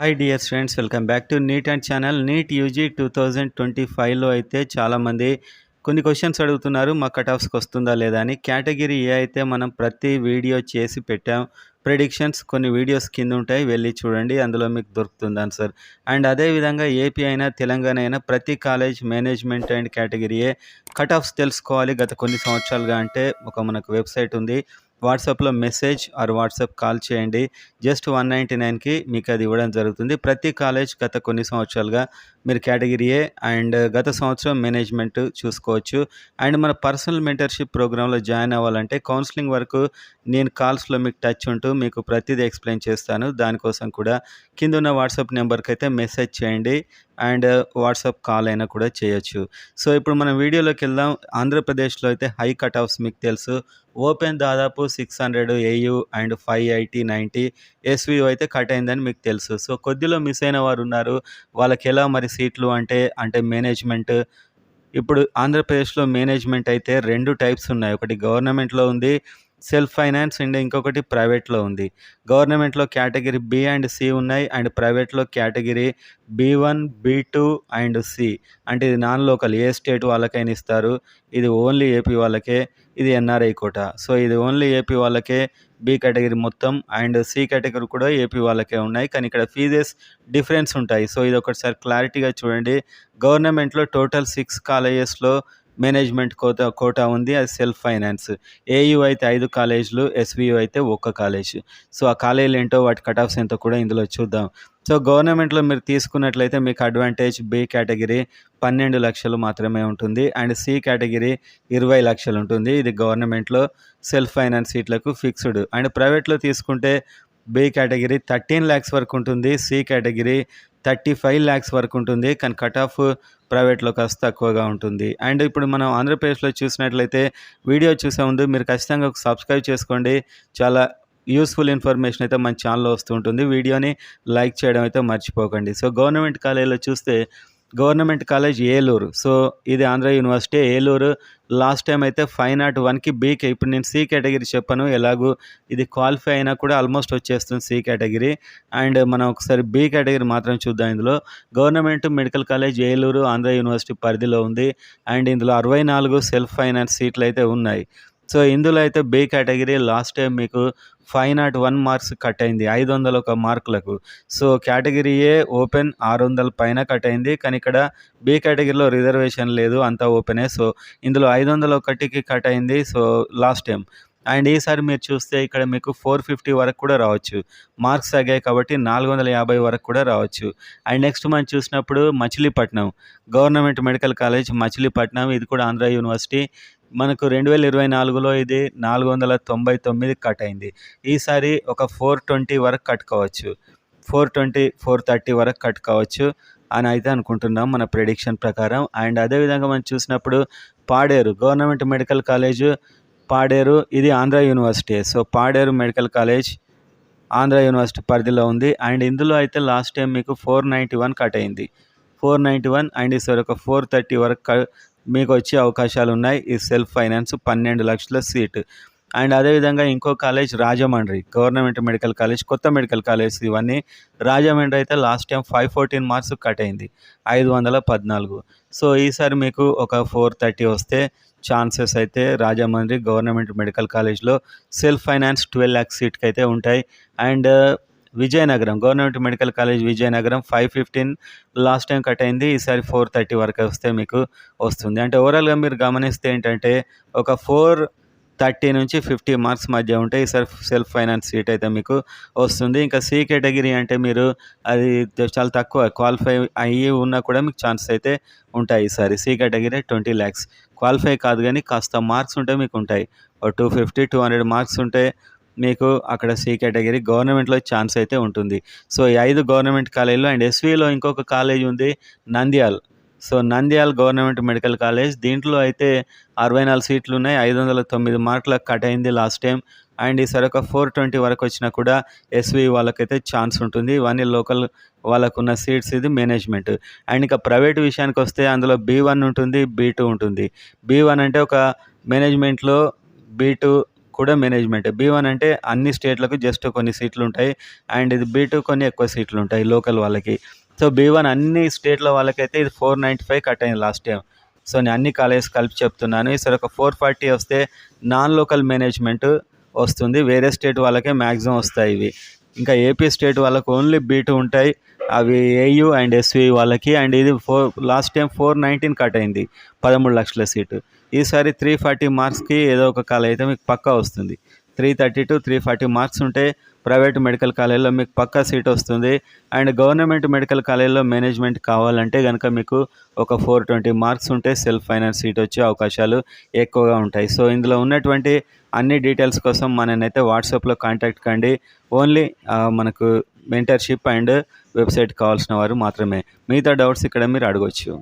Hi dear friends, welcome back to NEET and channel. NEET UG 2025లో అయితే చాలామంది కొన్ని క్వశ్చన్స్ అడుగుతున్నారు, మా కట్ ఆఫ్స్కి వస్తుందా లేదా అని. కేటగిరీ ఏ అయితే మనం ప్రతి వీడియో చేసి పెట్టాం. ప్రెడిక్షన్స్ కొన్ని వీడియోస్ కింద ఉంటాయి, వెళ్ళి చూడండి, అందులో మీకు దొరుకుతుంది ఆన్సర్. అండ్ అదేవిధంగా ఏపీ అయినా తెలంగాణ అయినా ప్రతి college management and category A cut offs తెలుసుకోవాలి. గత కొన్ని సంవత్సరాలుగా అంటే మనకు వెబ్సైట్ ఉంది, వాట్సాప్లో మెసేజ్ ఆర్ వాట్సాప్ కాల్ చేయండి. జస్ట్ 199కి మీకు అది ఇవ్వడం జరుగుతుంది. ప్రతి కాలేజ్ గత కొన్ని సంవత్సరాలుగా మీరు కేటగిరీ ఏ అండ్ గత సంవత్సరం మేనేజ్మెంట్ చూసుకోవచ్చు. అండ్ మన పర్సనల్ మెంటర్షిప్ ప్రోగ్రాంలో జాయిన్ అవ్వాలంటే కౌన్సిలింగ్ వరకు నేను కాల్స్లో మీకు టచ్ ఉంటూ మీకు ప్రతిదీ ఎక్స్ప్లెయిన్ చేస్తాను. దానికోసం కూడా కింద ఉన్న వాట్సాప్ నెంబర్కి అయితే మెసేజ్ చేయండి అండ్ వాట్సాప్ కాల్ అయినా కూడా చేయొచ్చు. సో ఇప్పుడు మనం వీడియోలోకి వెళ్దాం. ఆంధ్రప్రదేశ్లో అయితే హై కట్ ఆఫ్స్ మీకు తెలుసు. ఓపెన్ దాదాపు 600, ఏయూ అండ్ 580, 90, ఎస్వీయూ అయితే కట్ అయిందని మీకు తెలుసు. సో కొద్దిలో మిస్ అయిన వారు ఉన్నారు. వాళ్ళకి ఎలా మరి సీట్లు అంటే మేనేజ్మెంట్. ఇప్పుడు ఆంధ్రప్రదేశ్లో మేనేజ్మెంట్ అయితే 2 టైప్స్ ఉన్నాయి. ఒకటి గవర్నమెంట్లో ఉంది, సెల్ఫ్ ఫైనాన్స్, అండ్ ఇంకొకటి ప్రైవేట్లో ఉంది. గవర్నమెంట్లో కేటగిరీ బి అండ్ సి ఉన్నాయి, అండ్ ప్రైవేట్లో category B1, B2 and C. అంటే ఇది నాన్ లోకల్, ఏ స్టేట్ వాళ్ళకైనా ఇస్తారు. ఇది ఓన్లీ ఏపీ వాళ్ళకే. ఇది ఎన్ఆర్ఐ కోటా. సో ఇది ఓన్లీ ఏపీ వాళ్ళకే బి కేటగిరీ మొత్తం, అండ్ సి కేటగిరీ కూడా ఏపీ వాళ్ళకే ఉన్నాయి. కానీ ఇక్కడ ఫీజెస్ డిఫరెన్స్ ఉంటాయి. సో ఇది ఒకసారి క్లారిటీగా చూడండి. గవర్నమెంట్లో టోటల్ 6 కాలేజెస్లో మేనేజ్మెంట్ కోటా ఉంది, అది సెల్ఫ్ ఫైనాన్స్. ఏయూ అయితే 5 కాలేజీలు, ఎస్వీయూ అయితే 1 కాలేజ్. సో ఆ కాలేజీలు ఏంటో, వాటి కట్ ఆఫ్స్ ఏంటో కూడా ఇందులో చూద్దాం. సో గవర్నమెంట్లో మీరు తీసుకున్నట్లయితే మీకు అడ్వాంటేజ్ బి కేటగిరీ 12 లక్షలు మాత్రమే ఉంటుంది, అండ్ సి కేటగిరీ 20 లక్షలు ఉంటుంది. ఇది గవర్నమెంట్లో సెల్ఫ్ ఫైనాన్స్ సీట్లకు ఫిక్స్డ్. అండ్ ప్రైవేట్లో తీసుకుంటే బి కేటగిరీ 13 ల్యాక్స్ వరకు ఉంటుంది, సి కేటగిరీ 35 ల్యాక్స్ వరకు ఉంటుంది. కానీ కట్ ఆఫ్ ప్రైవేట్లో కాస్త తక్కువగా ఉంటుంది. అండ్ ఇప్పుడు మనం ఆంధ్రప్రదేశ్లో చూసినట్లయితే వీడియో చూసే ముందు మీరు ఖచ్చితంగా సబ్స్క్రైబ్ చేసుకోండి. చాలా యూస్ఫుల్ ఇన్ఫర్మేషన్ అయితే మన ఛానల్లో వస్తూ ఉంటుంది. వీడియోని లైక్ చేయడం అయితే మర్చిపోకండి. సో గవర్నమెంట్ కాలేజీలో చూస్తే గవర్నమెంట్ కాలేజ్ ఏలూరు. సో ఇది Andhra university Eluru. Last time అయితే 501కి బీకే. ఇప్పుడు నేను సి కేటగిరీ చెప్పను, ఎలాగూ ఇది క్వాలిఫై అయినా కూడా ఆల్మోస్ట్ వచ్చేస్తుంది సి కేటగిరీ. అండ్ మనం ఒకసారి బి కేటగిరీ మాత్రం చూద్దాం. ఇందులో government medical college Eluru Andhra university పరిధిలో ఉంది. అండ్ ఇందులో 64 సెల్ఫ్ ఫైనాన్స్ సీట్లు అయితే ఉన్నాయి. సో ఇందులో అయితే బి కేటగిరీ లాస్ట్ టైం మీకు 501 మార్క్స్ కట్ అయింది, 501 మార్కులకు. సో కేటగిరీ ఏ ఓపెన్ 600 పైన కట్ అయింది. కానీ ఇక్కడ బి కేటగిరీలో రిజర్వేషన్ లేదు, అంతా ఓపెనే. సో ఇందులో 501కి కట్ అయింది సో లాస్ట్ టైం. అండ్ ఈసారి మీరు చూస్తే ఇక్కడ మీకు 450 వరకు కూడా రావచ్చు. మార్క్స్ తగ్గాయి కాబట్టి 450 వరకు కూడా రావచ్చు. అండ్ నెక్స్ట్ మనం చూసినప్పుడు Machilipatnam government medical college Machilipatnam, ఇది కూడా ఆంధ్ర యూనివర్సిటీ. మనకు 2024లో ఇది 499 కట్ అయింది. ఈసారి ఒక 420 వరకు కట్టుకోవచ్చు, 420, 430 వరకు కట్టుకోవచ్చు అని అయితే అనుకుంటున్నాం మన ప్రెడిక్షన్ ప్రకారం. అండ్ అదేవిధంగా మనం చూసినప్పుడు Paderu government medical college Paderu, ఇది Andhra university. So Paderu medical college Andhra university పరిధిలో ఉంది. అండ్ ఇందులో అయితే లాస్ట్ టైం మీకు 491 కట్ అయింది, 491. అండ్ ఈసారి ఒక 430 వరకు మీకు వచ్చే అవకాశాలు ఉన్నాయి. ఈ సెల్ఫ్ ఫైనాన్స్ 12 లక్షల సీట్. అండ్ అదేవిధంగా ఇంకో college Rajahmundry government medical college, కొత్త మెడికల్ కాలేజ్ ఇవన్నీ. రాజమండ్రి అయితే లాస్ట్ టైం 514 మార్క్స్ కట్ అయింది, 514. సో ఈసారి మీకు ఒక 430 వస్తే ఛాన్సెస్ అయితే రాజమండ్రి గవర్నమెంట్ మెడికల్ కాలేజ్లో సెల్ఫ్ ఫైనాన్స్ 12 ల్యాక్స్ సీట్కి అయితే ఉంటాయి. And Vizianagaram government medical college Vizianagaram 515 last time cut అయింది, ఈసారి 430 వరకు వస్తే మీకు వస్తుంది. అంటే ఓవరాల్గా మీరు గమనిస్తే ఏంటంటే ఒక 430 నుంచి 50 మార్క్స్ మధ్య ఉంటాయి. ఈసారి సెల్ఫ్ ఫైనాన్స్ సీట్ అయితే మీకు వస్తుంది. ఇంకా సి కేటగిరీ అంటే మీరు అది చాలా తక్కువ, క్వాలిఫై అయ్యి ఉన్నా కూడా మీకు ఛాన్సెస్ అయితే ఉంటాయి. ఈసారి సి కేటగిరీ 20 ల్యాక్స్, క్వాలిఫై కాదు కానీ కాస్త మార్క్స్ ఉంటే మీకు ఉంటాయి. 250, 200 మార్క్స్ ఉంటే మీకు అక్కడ సి కేటగిరీ గవర్నమెంట్లో ఛాన్స్ అయితే ఉంటుంది. సో ఈ 5 గవర్నమెంట్ కాలేజీలో. అండ్ ఎస్వీలో ఇంకొక కాలేజ్ ఉంది Nandyal. So Nandyal government medical college, దీంట్లో అయితే 64 సీట్లు ఉన్నాయి, 509 మార్కులకు కట్ అయింది లాస్ట్ టైం. అండ్ ఈసారి ఒక 420 వరకు వచ్చినా కూడా ఎస్వీ వాళ్ళకైతే ఛాన్స్ ఉంటుంది. ఇవన్నీ లోకల్ వాళ్ళకున్న సీట్స్, ఇది మేనేజ్మెంట్. అండ్ ఇంకా ప్రైవేట్ విషయానికి వస్తే అందులో B1 ఉంటుంది, B2 ఉంటుంది. B1 అంటే ఒక మేనేజ్మెంట్లో B2 కూడా మేనేజ్మెంట్. బీ1 అంటే అన్ని స్టేట్లకు జస్ట్ కొన్ని సీట్లు ఉంటాయి. అండ్ ఇది బీ2 కొన్ని ఎక్కువ సీట్లు ఉంటాయి లోకల్ వాళ్ళకి. సో బీ1 అన్ని స్టేట్ల వాళ్ళకైతే ఇది 495 కట్ అయింది లాస్ట్ టైం. సో నేను అన్ని కాలేజెస్ కలిపి చెప్తున్నాను. ఈసారి ఒక 440 వస్తే నాన్ లోకల్ మేనేజ్మెంట్ వస్తుంది. వేరే స్టేట్ వాళ్ళకే మ్యాక్సిమం వస్తాయి ఇవి. ఇంకా ఏపీ స్టేట్ వాళ్ళకు ఓన్లీ బీ2 ఉంటాయి. అవి ఏయూ అండ్ ఎస్వి వాళ్ళకి. అండ్ ఇది లాస్ట్ టైం 419 కట్ అయింది, 13 లక్షల సీటు. ఈసారి 340 మార్క్స్కి ఏదో ఒక కాలేజ్ అయితే మీకు పక్కా వస్తుంది. 330 to 340 మార్క్స్ ఉంటే ప్రైవేట్ మెడికల్ కాలేజ్లో మీకు పక్కా సీట్ వస్తుంది. అండ్ గవర్నమెంట్ మెడికల్ కాలేజ్లో మేనేజ్మెంట్ కావాలంటే కనుక మీకు ఒక 420 మార్క్స్ ఉంటే సెల్ఫ్ ఫైనాన్స్ సీట్ వచ్చే అవకాశాలు ఎక్కువగా ఉంటాయి. సో ఇందులో ఉన్నటువంటి అన్ని డీటెయిల్స్ కోసం మననైతే వాట్సాప్లో కాంటాక్ట్ కండి. ఓన్లీ మనకు మెంటర్షిప్ అండ్ వెబ్సైట్ కావాల్సిన వారు మాత్రమే. మిగతా డౌట్స్ ఇక్కడ మీరు అడగవచ్చు.